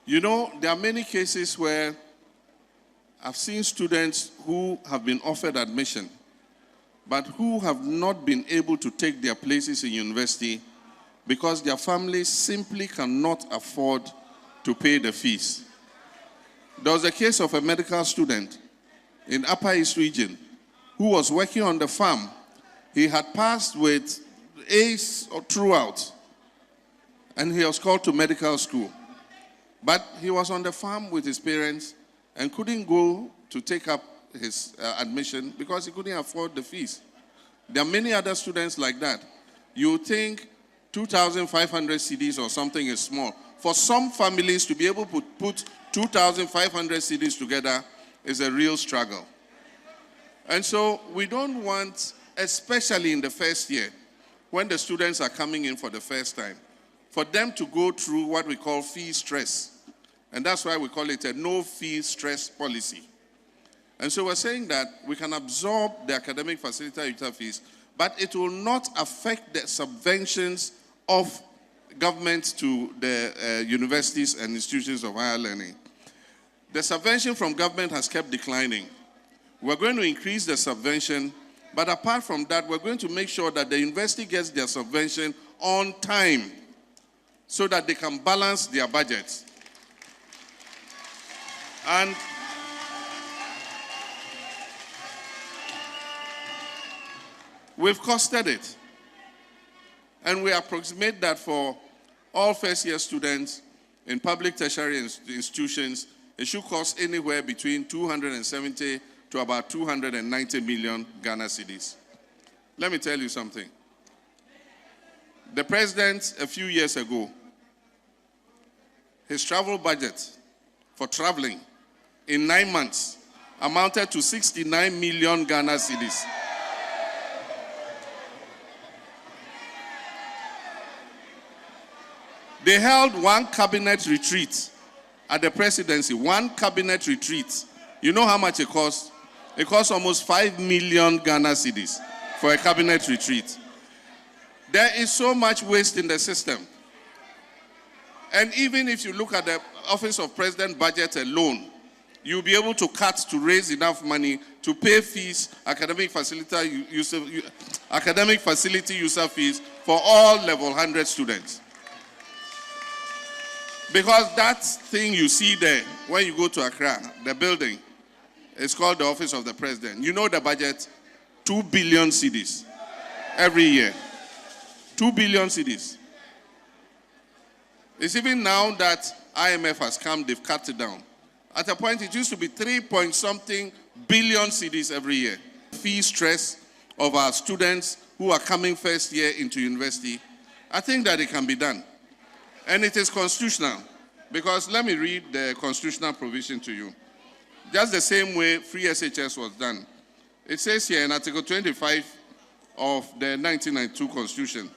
You know, there are many cases where I've seen students who have been offered admission, but who have not been able to take their places in university because their families simply cannot afford to pay the fees. There was a case of a medical student in Upper East Region who was working on the farm. He had passed with A's throughout, and he was called to medical school. But he was on the farm with his parents and couldn't go to take up his admission because he couldn't afford the fees. There are many other students like that. You think 2,500 cedis or something is small. For some families to be able to put 2,500 cedis together is a real struggle. And so we don't want, especially in the first year, when the students are coming in for the first time, for them to go through what we call fee stress. And that's why we call it a no-fee stress policy. And so we're saying that we can absorb the academic facilitator fees, but it will not affect the subventions of government to the universities and institutions of higher learning. The subvention from government has kept declining. We're going to increase the subvention, but apart from that, we're going to make sure that the university gets their subvention on time so that they can balance their budgets. And we've costed it. And we approximate that for all first-year students in public tertiary institutions, it should cost anywhere between 270 to about 290 million Ghana cedis. Let me tell you something. The president, a few years ago, his travel budget for traveling in 9 months amounted to 69 million Ghana cedis. They held one cabinet retreat at the presidency, one cabinet retreat. You know how much it cost? It cost almost 5 million Ghana cedis for a cabinet retreat. There is so much waste in the system. And even if you look at the Office of President budget alone, you'll be able to cut to raise enough money to pay fees, academic facility user fees for all level 100 students. Because that thing you see there, when you go to Accra, the building, it's called the Office of the President. You know the budget, 2 billion cedis every year. 2 billion cedis. It's even now that IMF has come, they've cut it down. At a point, it used to be 3-point-something billion cedis every year. Fee stress of our students who are coming first year into university, I think that it can be done. And it is constitutional, because let me read the constitutional provision to you. Just the same way free SHS was done. It says here in Article 25 of the 1992 Constitution,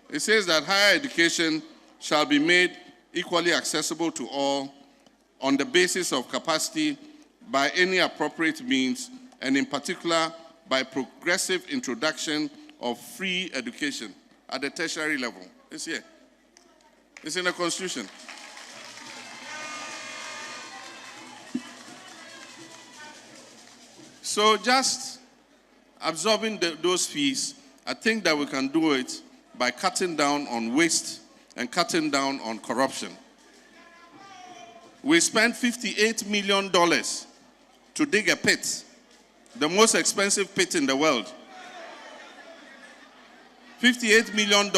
it says that higher education shall be made equally accessible to all on the basis of capacity by any appropriate means, and in particular by progressive introduction of free education at the tertiary level. It's here. It's in the Constitution. So just absorbing those fees, I think that we can do it by cutting down on waste and cutting down on corruption. We spent $58 million to dig a pit, the most expensive pit in the world. $58 million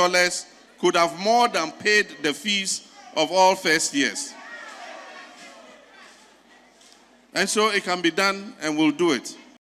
could have more than paid the fees of all first years. And so it can be done, and we'll do it.